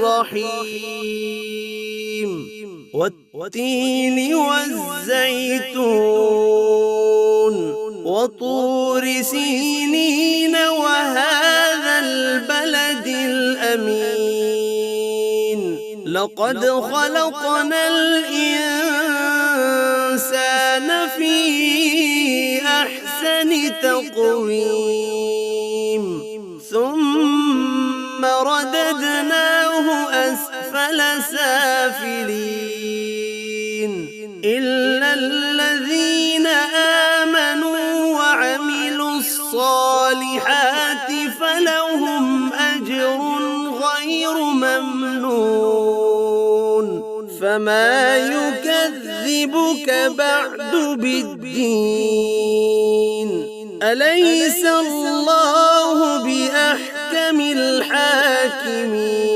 الرحيم والتين والزيتون وطور سينين وهذا البلد الأمين لقد خلقنا الإنسان في أحسن تقويم ثم رددناه أسفل سافلين إلا الذين آمنوا وعملوا الصالحات فلهم أجر غير ممنون فما يكذبك بعد بالدين أليس الله بأحكم الحاكمين